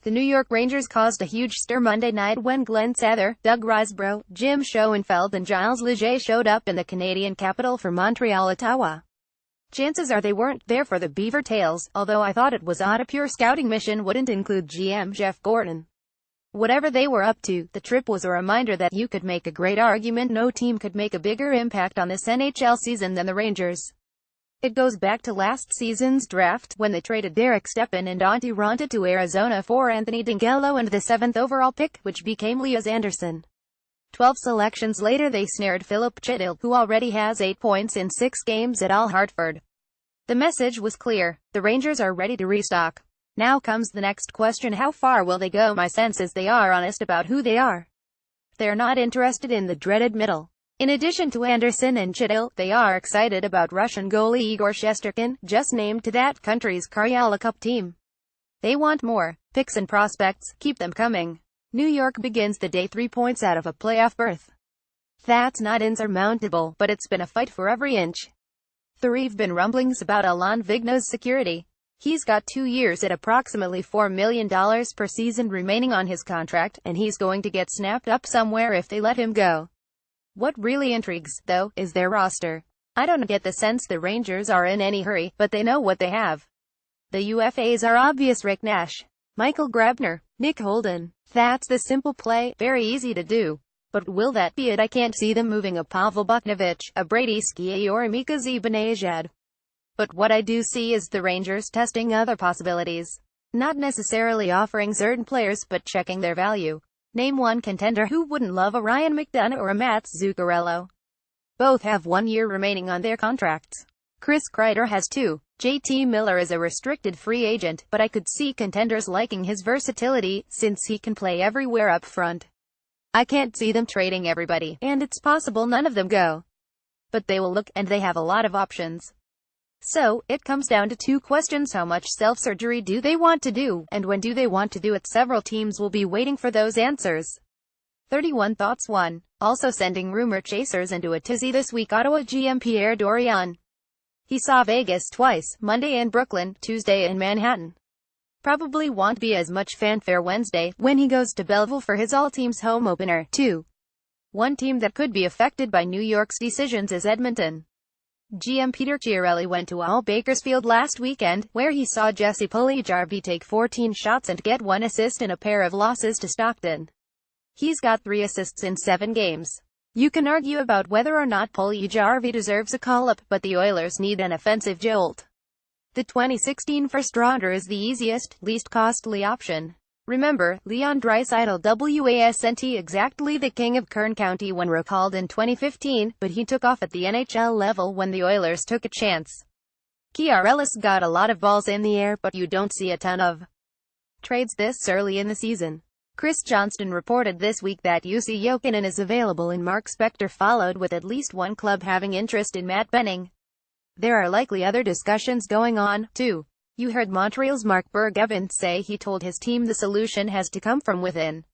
The New York Rangers caused a huge stir Monday night when Glen Sather, Doug Risebrough, Jim Schoenfe and Giles Leger showed up in the Canadian capital for Montreal, Ottawa. Chances are they weren't there for the Beaver Tails, although I thought it was odd a pure scouting mission wouldn't include GM Jeff Gorton. Whatever they were up to, the trip was a reminder that you could make a great argument no team could make a bigger impact on this NHL season than the Rangers. It goes back to last season's draft, when they traded Derek Stepan and Antti Raanta to Arizona for Anthony Dangello and the 7th overall pick, which became Lias Andersson. 12 selections later they snared Philip Chytil, who already has 8 points in 6 games at All Hartford. The message was clear: the Rangers are ready to restock. Now comes the next question: how far will they go? My sense is they are honest about who they are. They're not interested in the dreaded middle. In addition to Andersson and Chytil, they are excited about Russian goalie Igor Shesterkin, just named to that country's Karjala Cup team. They want more picks and prospects. Keep them coming. New York begins the day 3 points out of a playoff berth. That's not insurmountable, but it's been a fight for every inch. There've been rumblings about Alain Vigneault's security. He's got 2 years at approximately $4 million per season remaining on his contract, and he's going to get snapped up somewhere if they let him go. What really intrigues, though, is their roster. I don't get the sense the Rangers are in any hurry, but they know what they have. The UFAs are obvious: Rick Nash, Michael Grabner, Nick Holden. That's the simple play, very easy to do. But will that be it? I can't see them moving a Pavel Buchnevich, a Brady Skjei or a Mika Zibanejad. But what I do see is the Rangers testing other possibilities. Not necessarily offering certain players, but checking their value. Name one contender who wouldn't love a Ryan McDonough or a Matt Zuccarello. Both have 1 year remaining on their contracts. Chris Kreider has 2. JT Miller is a restricted free agent, but I could see contenders liking his versatility, since he can play everywhere up front. I can't see them trading everybody, and it's possible none of them go. But they will look, and they have a lot of options. So, it comes down to 2 questions: how much self-surgery do they want to do, and when do they want to do it? Several teams will be waiting for those answers. 31 Thoughts 1. Also sending rumor chasers into a tizzy this week: Ottawa GM Pierre Dorion. He saw Vegas twice, Monday in Brooklyn, Tuesday in Manhattan. Probably won't be as much fanfare Wednesday, when he goes to Belleville for his all-teams home opener. 2. One team that could be affected by New York's decisions is Edmonton. GM Peter Chiarelli went to All Bakersfield last weekend, where he saw Jesse Puljujarvi take 14 shots and get 1 assist in a pair of losses to Stockton. He's got 3 assists in 7 games. You can argue about whether or not Puljujarvi deserves a call-up, but the Oilers need an offensive jolt. The 2016 first-rounder is the easiest, least costly option. Remember, Leon Draisaitl wasn't exactly the king of Kern County when recalled in 2015, but he took off at the NHL level when the Oilers took a chance. Chiarelli's got a lot of balls in the air, but you don't see a ton of trades this early in the season. Chris Johnston reported this week that Jussi Jokinen is available, and Mark Spector followed with at least one club having interest in Matt Benning. There are likely other discussions going on, too. You heard Montreal's Mark Bergevin say he told his team the solution has to come from within.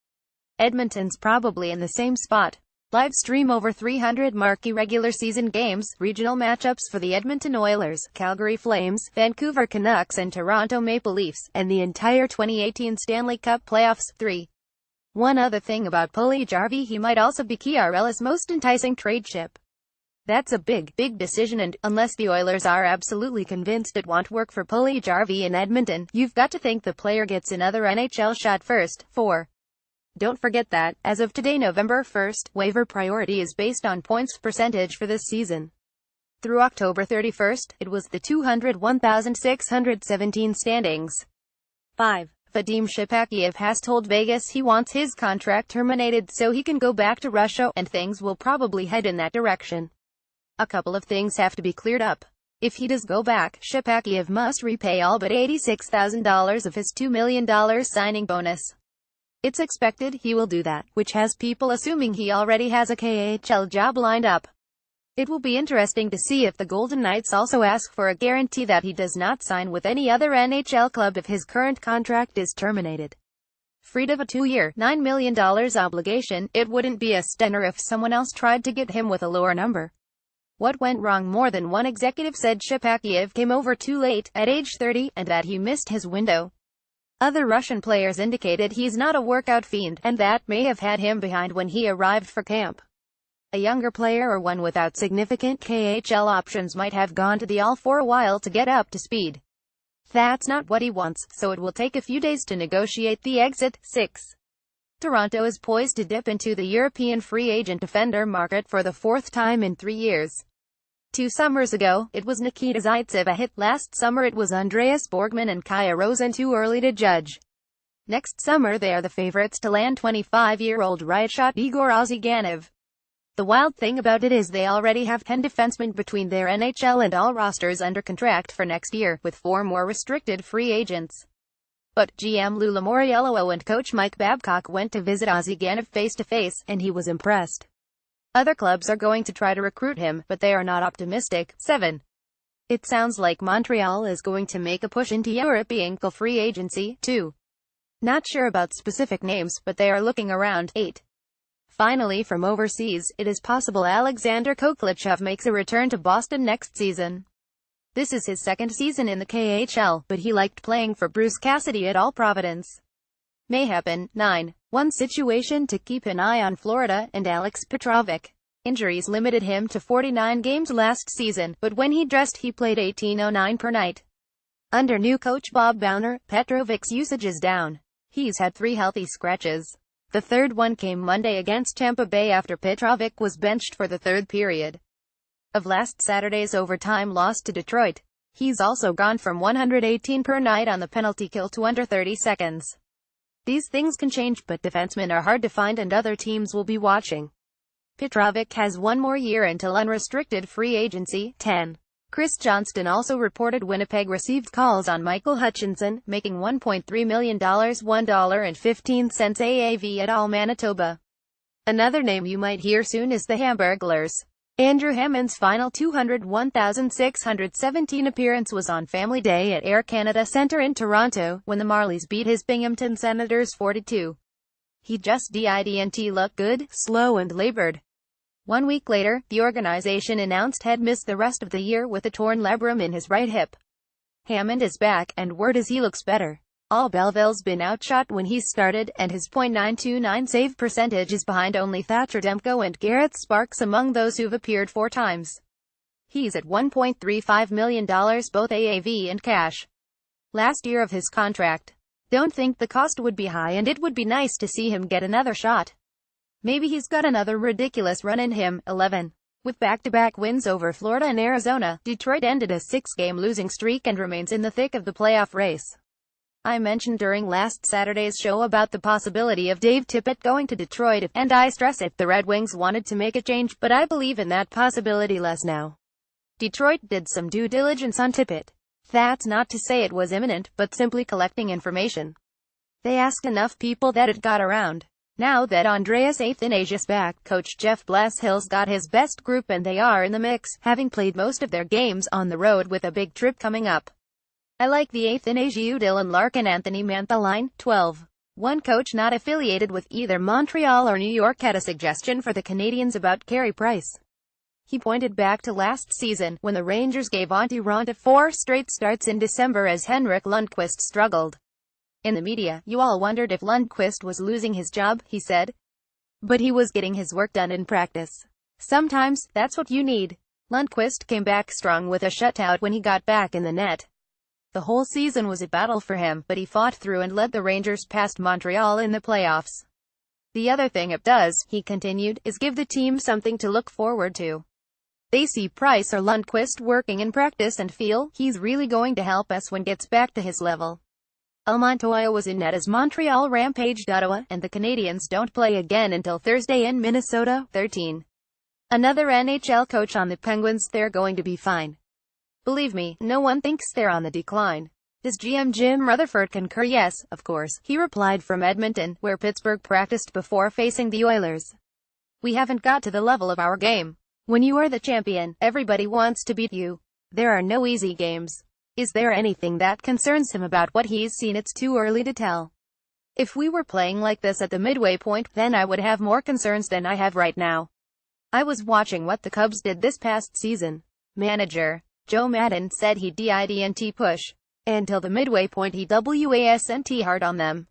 Edmonton's probably in the same spot. Live stream over 300 marquee regular season games, regional matchups for the Edmonton Oilers, Calgary Flames, Vancouver Canucks and Toronto Maple Leafs, and the entire 2018 Stanley Cup playoffs. 3. One other thing about Puljujarvi: he might also be Chiarelli's most enticing trade chip. That's a big decision, and, unless the Oilers are absolutely convinced it won't work for Puljujarvi in Edmonton, you've got to think the player gets another NHL shot first. 4. Don't forget that, as of today, November 1st, waiver priority is based on points percentage for this season. Through October 31st, it was the 201,617 standings. 5. Vadim Shepakiev has told Vegas he wants his contract terminated so he can go back to Russia, and things will probably head in that direction. A couple of things have to be cleared up. If he does go back, Shepakiev must repay all but $86,000 of his $2 million signing bonus. It's expected he will do that, which has people assuming he already has a KHL job lined up. It will be interesting to see if the Golden Knights also ask for a guarantee that he does not sign with any other NHL club if his current contract is terminated. Freed of a 2-year, $9 million obligation, it wouldn't be a stunner if someone else tried to get him with a lower number. What went wrong? More than one executive said Shepakiev came over too late, at age 30, and that he missed his window. Other Russian players indicated he's not a workout fiend, and that may have had him behind when he arrived for camp. A younger player or one without significant KHL options might have gone to the All for a while to get up to speed. That's not what he wants, so it will take a few days to negotiate the exit. 6. Toronto is poised to dip into the European free agent defender market for the fourth time in 3 years. 2 summers ago, it was Nikita Zaitsev a hit. Last summer it was Andreas Borgman and Kaya Rosen. Too early to judge. Next summer they are the favorites to land 25-year-old right-shot Igor Ozhiganov. The wild thing about it is they already have 10 defensemen between their NHL and all rosters under contract for next year, with 4 more restricted free agents. But GM Lou Lamoriello and coach Mike Babcock went to visit Ozhiganov face-to-face, and he was impressed. Other clubs are going to try to recruit him, but they are not optimistic. 7. It sounds like Montreal is going to make a push into European free agency, too. Not sure about specific names, but they are looking around. 8. Finally, from overseas, it is possible Alexander Kokhlichev makes a return to Boston next season. This is his second season in the KHL, but he liked playing for Bruce Cassidy at All Providence. May happen. 9. One situation to keep an eye on: Florida and Alex Petrovic. Injuries limited him to 49 games last season, but when he dressed he played 18:09 per night. Under new coach Bob Bowner, Petrovic's usage is down. He's had 3 healthy scratches. The third one came Monday against Tampa Bay after Petrovic was benched for the third period of last Saturday's overtime loss to Detroit. He's also gone from 118 per night on the penalty kill to under 30 seconds. These things can change, but defensemen are hard to find and other teams will be watching. Petrovic has 1 more year until unrestricted free agency. 10. Chris Johnston also reported Winnipeg received calls on Michael Hutchinson, making $1.3 million, $1.15 AAV at All Manitoba. Another name you might hear soon is the Hamburglers. Andrew Hammond's final 201,617 appearance was on Family Day at Air Canada Centre in Toronto, when the Marlies beat his Binghamton Senators 42. He just didn't look good, slow and labored. 1 week later, the organization announced he'd missed the rest of the year with a torn labrum in his right hip. Hammond is back, and word is he looks better. All Belleville's been outshot when he's started, and his .929 save percentage is behind only Thatcher Demko and Garrett Sparks among those who've appeared 4 times. He's at $1.35 million, both AAV and cash. Last year of his contract. Don't think the cost would be high, and it would be nice to see him get another shot. Maybe he's got another ridiculous run in him. 11. With back-to-back wins over Florida and Arizona, Detroit ended a 6-game losing streak and remains in the thick of the playoff race. I mentioned during last Saturday's show about the possibility of Dave Tippett going to Detroit, and I stress if the Red Wings wanted to make a change, but I believe in that possibility less now. Detroit did some due diligence on Tippett. That's not to say it was imminent, but simply collecting information. They asked enough people that it got around. Now that Andreas Athanasius back, coach Jeff Blashill's got his best group and they are in the mix, having played most of their games on the road with a big trip coming up. I like the Athanasiou, Dylan Larkin, Anthony Mantha line. 12. One coach not affiliated with either Montreal or New York had a suggestion for the Canadiens about Carey Price. He pointed back to last season, when the Rangers gave Antti Raanta 4 straight starts in December as Henrik Lundqvist struggled. In the media, you all wondered if Lundqvist was losing his job, he said. But he was getting his work done in practice. Sometimes, that's what you need. Lundqvist came back strong with a shutout when he got back in the net. The whole season was a battle for him, but he fought through and led the Rangers past Montreal in the playoffs. The other thing it does, he continued, is give the team something to look forward to. They see Price or Lundqvist working in practice and feel, he's really going to help us when gets back to his level. Montoya was in net as Montreal rampaged Ottawa, and the Canadiens don't play again until Thursday in Minnesota. 13. Another NHL coach on the Penguins. They're going to be fine. Believe me, no one thinks they're on the decline. Does GM Jim Rutherford concur? Yes, of course, he replied from Edmonton, where Pittsburgh practiced before facing the Oilers. We haven't got to the level of our game. When you are the champion, everybody wants to beat you. There are no easy games. Is there anything that concerns him about what he's seen? It's too early to tell. If we were playing like this at the midway point, then I would have more concerns than I have right now. I was watching what the Cubs did this past season. Manager Joe Maddon said he didn't push Until the midway point he wasn't hard on them.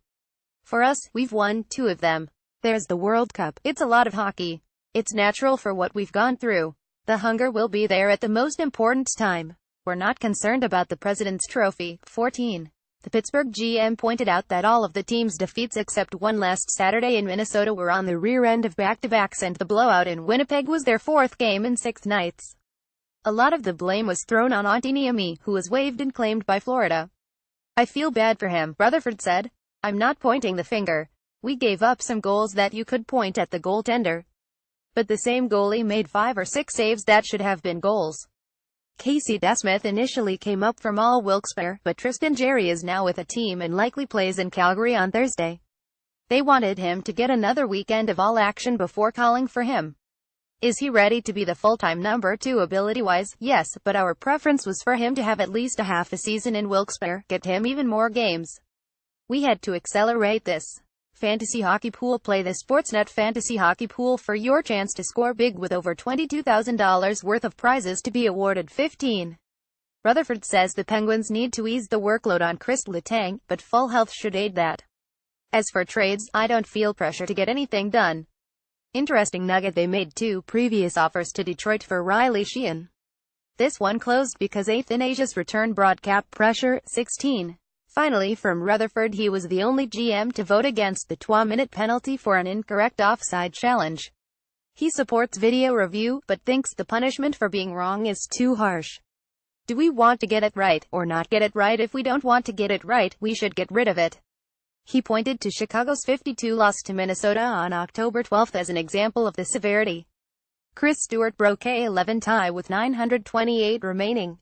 For us, we've won 2 of them. There's the World Cup. It's a lot of hockey. It's natural for what we've gone through. The hunger will be there at the most important time. We're not concerned about the President's Trophy. 14. The Pittsburgh GM pointed out that all of the team's defeats except one last Saturday in Minnesota were on the rear end of back-to-backs, and the blowout in Winnipeg was their 4th game in 6 nights. A lot of the blame was thrown on Niemi, who was waived and claimed by Florida. I feel bad for him, Rutherford said. I'm not pointing the finger. We gave up some goals that you could point at the goaltender. But the same goalie made 5 or 6 saves that should have been goals. Casey DeSmith initially came up from all Wilkes-Barre, but Tristan Jarry is now with a team and likely plays in Calgary on Thursday. They wanted him to get another weekend of all action before calling for him. Is he ready to be the full-time number 2 ability-wise? Yes, but our preference was for him to have at least a half a season in Wilkes-Barre, get him even more games. We had to accelerate this. Fantasy Hockey Pool. Play the Sportsnet Fantasy Hockey Pool for your chance to score big with over $22,000 worth of prizes to be awarded. 15. Rutherford says the Penguins need to ease the workload on Chris Letang, but full health should aid that. As for trades, I don't feel pressure to get anything done. Interesting nugget: they made 2 previous offers to Detroit for Riley Sheahan. This one closed because Athanasius returned brought cap pressure. 16. Finally, from Rutherford, he was the only GM to vote against the 2-minute penalty for an incorrect offside challenge. He supports video review, but thinks the punishment for being wrong is too harsh. Do we want to get it right, or not get it right? If we don't want to get it right, we should get rid of it. He pointed to Chicago's 5-2 loss to Minnesota on October 12 as an example of the severity. Chris Stewart broke a 11 tie with 928 remaining.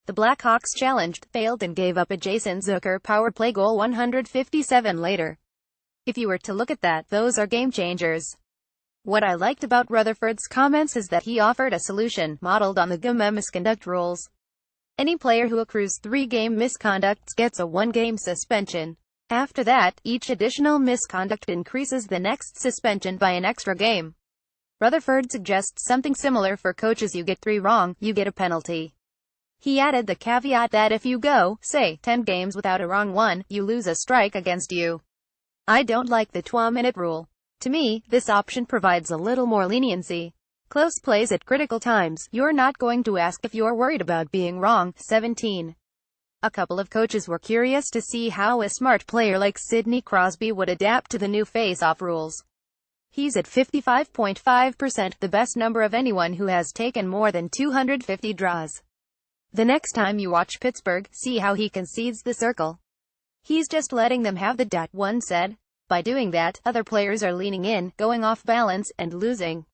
The Blackhawks challenged, failed, and gave up a Jason Zucker power play goal 157 later. If you were to look at that, those are game changers. What I liked about Rutherford's comments is that he offered a solution, modeled on the game misconduct rules. Any player who accrues 3 game misconducts gets a 1-game suspension. After that, each additional misconduct increases the next suspension by an extra game. Rutherford suggests something similar for coaches: you get 3 wrong, you get a penalty. He added the caveat that if you go, say, 10 games without a wrong one, you lose a strike against you. I don't like the 2-minute rule. To me, this option provides a little more leniency. Close plays at critical times, you're not going to ask if you're worried about being wrong. 17. A couple of coaches were curious to see how a smart player like Sidney Crosby would adapt to the new face-off rules. He's at 55.5%, the best number of anyone who has taken more than 250 draws. The next time you watch Pittsburgh, see how he concedes the circle. He's just letting them have the dot, one said. By doing that, other players are leaning in, going off balance, and losing.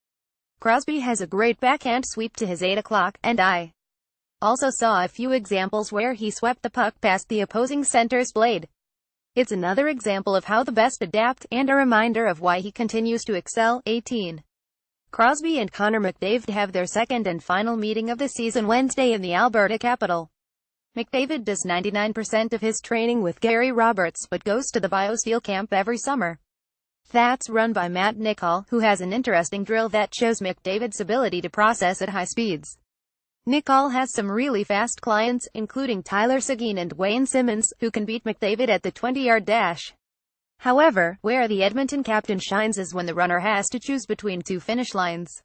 Crosby has a great backhand sweep to his 8 o'clock, and I also saw a few examples where he swept the puck past the opposing center's blade. It's another example of how the best adapt, and a reminder of why he continues to excel. 18. Crosby and Connor McDavid have their second and final meeting of the season Wednesday in the Alberta capital. McDavid does 99% of his training with Gary Roberts, but goes to the BioSteel camp every summer. That's run by Matt Nichol, who has an interesting drill that shows McDavid's ability to process at high speeds. Nichol has some really fast clients, including Tyler Seguin and Wayne Simmons, who can beat McDavid at the 20-yard dash. However, where the Edmonton captain shines is when the runner has to choose between 2 finish lines.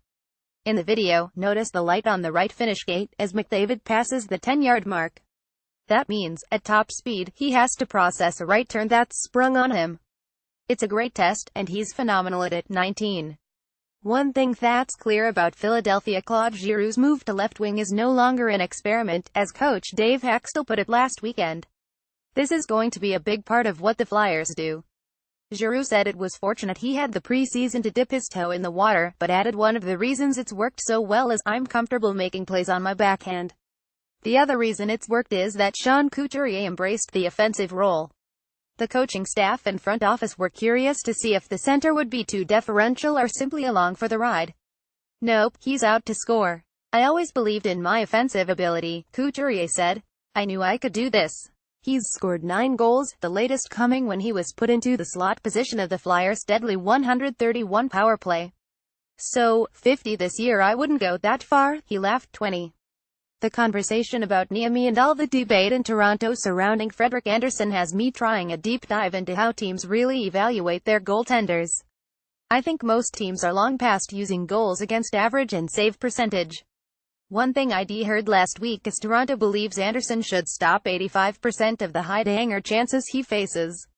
In the video, notice the light on the right finish gate, as McDavid passes the 10-yard mark. That means, at top speed, he has to process a right turn that's sprung on him. It's a great test, and he's phenomenal at it. 19. One thing that's clear about Philadelphia: Claude Giroux's move to left wing is no longer an experiment, as coach Dave Hakstol put it last weekend. This is going to be a big part of what the Flyers do. Giroux said it was fortunate he had the preseason to dip his toe in the water, but added, one of the reasons it's worked so well is I'm comfortable making plays on my backhand. The other reason it's worked is that Sean Couturier embraced the offensive role. The coaching staff and front office were curious to see if the center would be too deferential or simply along for the ride. Nope, he's out to score. I always believed in my offensive ability, Couturier said. I knew I could do this. He's scored 9 goals, the latest coming when he was put into the slot position of the Flyers' deadly 131 power play. So, 50 this year. I wouldn't go that far, he laughed. 20. The conversation about Niemi and all the debate in Toronto surrounding Frederik Andersen has me trying a deep dive into how teams really evaluate their goaltenders. I think most teams are long past using goals against average and save percentage. One thing I heard last week is Toronto believes Andersen should stop 85% of the high-danger chances he faces.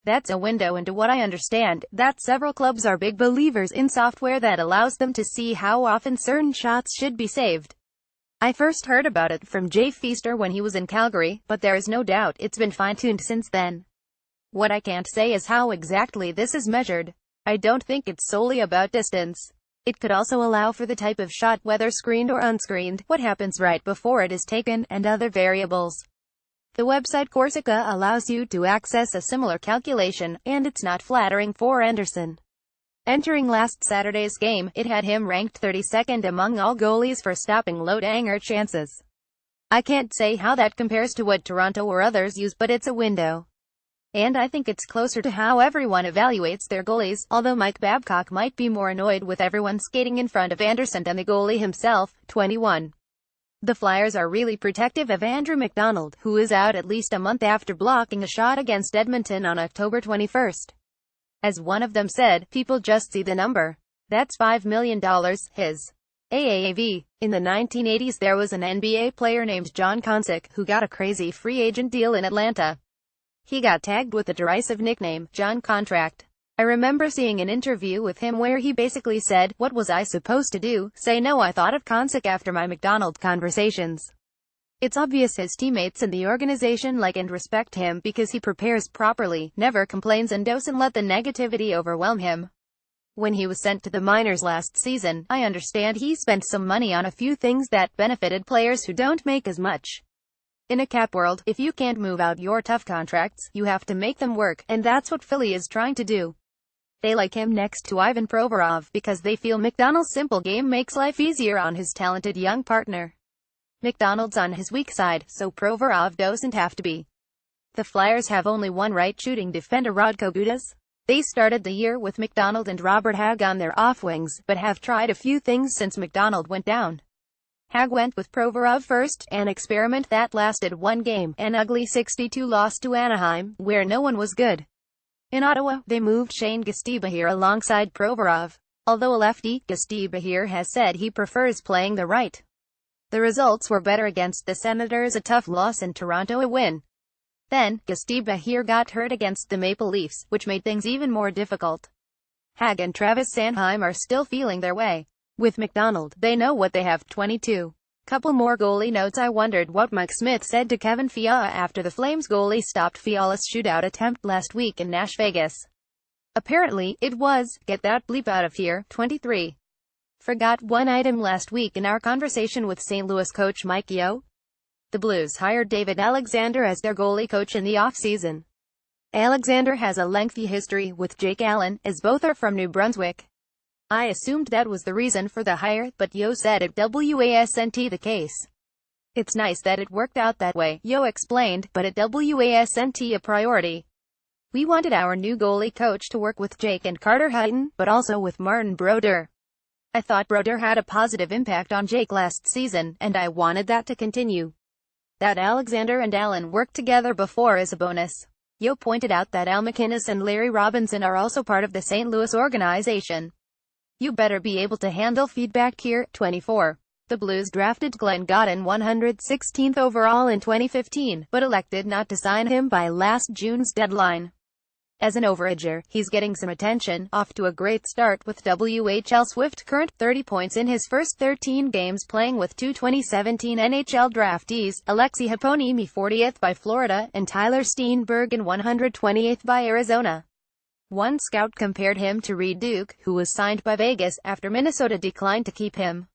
That's a window into what I understand, that several clubs are big believers in software that allows them to see how often certain shots should be saved. I first heard about it from Jay Feaster when he was in Calgary, but there is no doubt it's been fine-tuned since then. What I can't say is how exactly this is measured. I don't think it's solely about distance. It could also allow for the type of shot, whether screened or unscreened, what happens right before it is taken, and other variables. The website Corsica allows you to access a similar calculation, and it's not flattering for Andersen. Entering last Saturday's game, it had him ranked 32nd among all goalies for stopping low-danger chances. I can't say how that compares to what Toronto or others use, but it's a window. And I think it's closer to how everyone evaluates their goalies, although Mike Babcock might be more annoyed with everyone skating in front of Andersen than the goalie himself. 21. The Flyers are really protective of Andrew McDonald, who is out at least a month after blocking a shot against Edmonton on October 21st. As one of them said, people just see the number. That's $5 million, his AAV. In the 1980s there was an NBA player named John Konchak, who got a crazy free agent deal in Atlanta. He got tagged with the derisive nickname, John Contract. I remember seeing an interview with him where he basically said, "What was I supposed to do? Say no? I thought of Konchak after my McDonald conversations." It's obvious his teammates in the organization like and respect him because he prepares properly, never complains, and doesn't let the negativity overwhelm him. When he was sent to the minors last season, I understand he spent some money on a few things that benefited players who don't make as much. In a cap world, if you can't move out your tough contracts, you have to make them work, and that's what Philly is trying to do. They like him next to Ivan Provorov because they feel McDonald's simple game makes life easier on his talented young partner. McDonald's on his weak side, so Provorov doesn't have to be. The Flyers have only one right-shooting defender, Radko Gudas. They started the year with McDonald and Robert Hagg on their off-wings, but have tried a few things since McDonald went down. Hagg went with Provorov first, an experiment that lasted one game, an ugly 6-2 loss to Anaheim, where no one was good. In Ottawa, they moved Shane Gostebahir alongside Provorov. Although a lefty, Gostebahir has said he prefers playing the right. The results were better against the Senators, a tough loss, and Toronto, a win. Then, Gostebahir got hurt against the Maple Leafs, which made things even more difficult. Hagg and Travis Sanheim are still feeling their way. With McDonald, they know what they have. 22. Couple more goalie notes. I wondered what Mike Smith said to Kevin Fiala after the Flames goalie stopped Fiala's shootout attempt last week in Nash Vegas. Apparently, it was, "Get that bleep out of here." 23. Forgot one item last week in our conversation with St. Louis coach Mike Yeo. The Blues hired David Alexander as their goalie coach in the offseason. Alexander has a lengthy history with Jake Allen, as both are from New Brunswick. I assumed that was the reason for the hire, but Yeo said it wasn't the case. It's nice that it worked out that way, Yeo explained, but it wasn't a priority. We wanted our new goalie coach to work with Jake and Carter Hutton, but also with Martin Brodeur. I thought Brodeur had a positive impact on Jake last season, and I wanted that to continue. That Alexander and Allen worked together before is a bonus. Yeo pointed out that Al McInnes and Larry Robinson are also part of the St. Louis organization. You better be able to handle feedback here. 24. The Blues drafted Glenn Gottin 116th overall in 2015, but elected not to sign him by last June's deadline. As an overager, he's getting some attention, off to a great start with WHL Swift Current, 30 points in his first 13 games playing with two 2017 NHL draftees, Alexi Haponiemi 40th by Florida, and Tyler Steenbergen 128th by Arizona. One scout compared him to Reed Duke, who was signed by Vegas after Minnesota declined to keep him.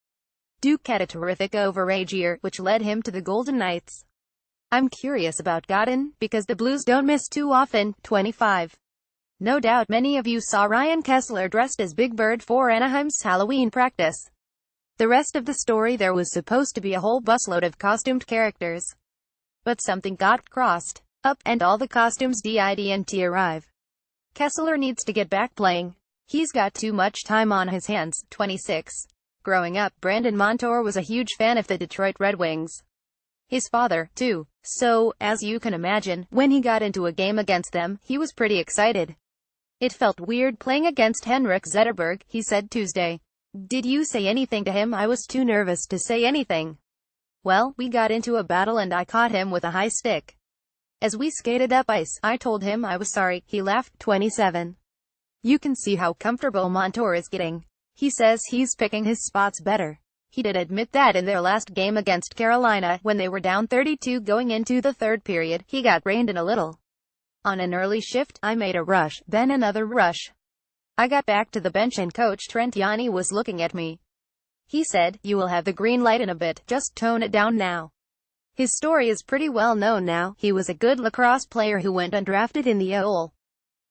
Duke had a terrific overage year, which led him to the Golden Knights. I'm curious about Gottin, because the Blues don't miss too often. 25. No doubt many of you saw Ryan Kesler dressed as Big Bird for Anaheim's Halloween practice. The rest of the story: there was supposed to be a whole busload of costumed characters. But something got crossed up, and all the costumes didn't arrive. Kesler needs to get back playing. He's got too much time on his hands. 26. Growing up, Brandon Montour was a huge fan of the Detroit Red Wings. His father, too. So, as you can imagine, when he got into a game against them, he was pretty excited. It felt weird playing against Henrik Zetterberg, he said Tuesday. Did you say anything to him? I was too nervous to say anything. Well, we got into a battle and I caught him with a high stick. As we skated up ice, I told him I was sorry, he laughed. 27. You can see how comfortable Montour is getting. He says he's picking his spots better. He did admit that in their last game against Carolina, when they were down 32 going into the third period, he got reined in a little. On an early shift, I made a rush, then another rush. I got back to the bench and Coach Trent Yanni was looking at me. He said, "You will have the green light in a bit, just tone it down now." His story is pretty well known now. He was a good lacrosse player who went undrafted in the AHL.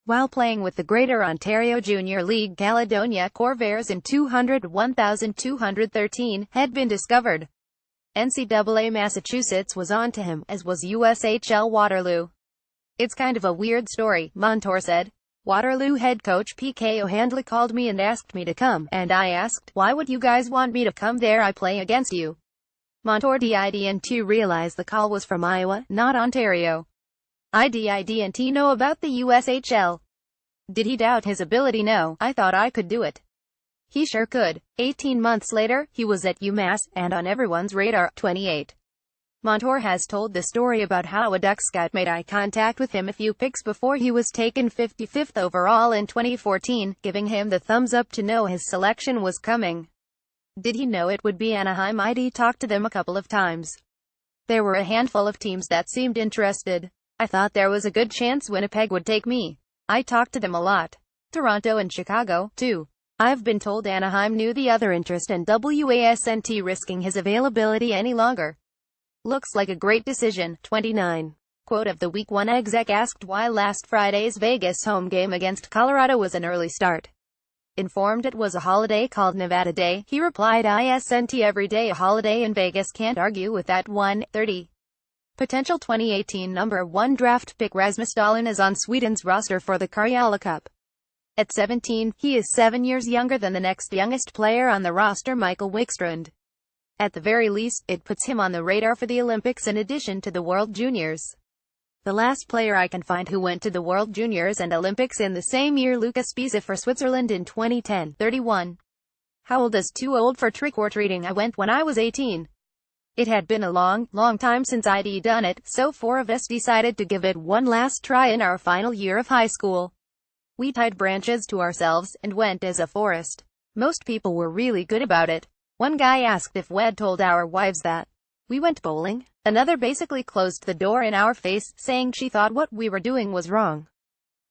While playing with the Greater Ontario Junior League, Caledonia Corvairs in 201,213 had been discovered. NCAA Massachusetts was on to him, as was USHL Waterloo. "It's kind of a weird story," Montour said. "Waterloo head coach PK O'Handley called me and asked me to come, and I asked, why would you guys want me to come there? I play against you." Montour didn't realize the call was from Iowa, not Ontario. I didn't know about the USHL. Did he doubt his ability? No, I thought I could do it. He sure could. 18 months later, he was at UMass, and on everyone's radar. 28. Montour has told the story about how a Duck scout made eye contact with him a few picks before he was taken 55th overall in 2014, giving him the thumbs up to know his selection was coming. Did he know it would be Anaheim? I'd talked to them a couple of times. There were a handful of teams that seemed interested. I thought there was a good chance Winnipeg would take me. I talked to them a lot. Toronto and Chicago, too. I've been told Anaheim knew the other interest and wasn't risking his availability any longer. Looks like a great decision. 29. Quote of the week: one exec asked why last Friday's Vegas home game against Colorado was an early start. Informed it was a holiday called Nevada Day, he replied, "Isn't every day a holiday in Vegas? Can't argue with that." 1:30. Potential 2018 number 1 draft pick Rasmus Dahlin is on Sweden's roster for the Karjala Cup. At 17, he is 7 years younger than the next youngest player on the roster, Michael Wickstrand. At the very least, it puts him on the radar for the Olympics in addition to the World Juniors. The last player I can find who went to the World Juniors and Olympics in the same year, Lucas Pisa for Switzerland in 2010. 31. How old is too old for trick-or-treating? I went when I was 18. It had been a long time since I'd done it, so 4 of us decided to give it one last try in our final year of high school. We tied branches to ourselves, and went as a forest. Most people were really good about it. One guy asked if we'd told our wives that we went bowling. Another basically closed the door in our face, saying she thought what we were doing was wrong.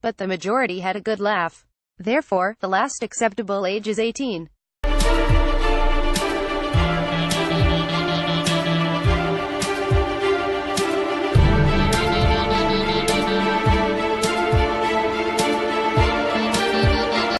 But the majority had a good laugh. Therefore, the last acceptable age is 18.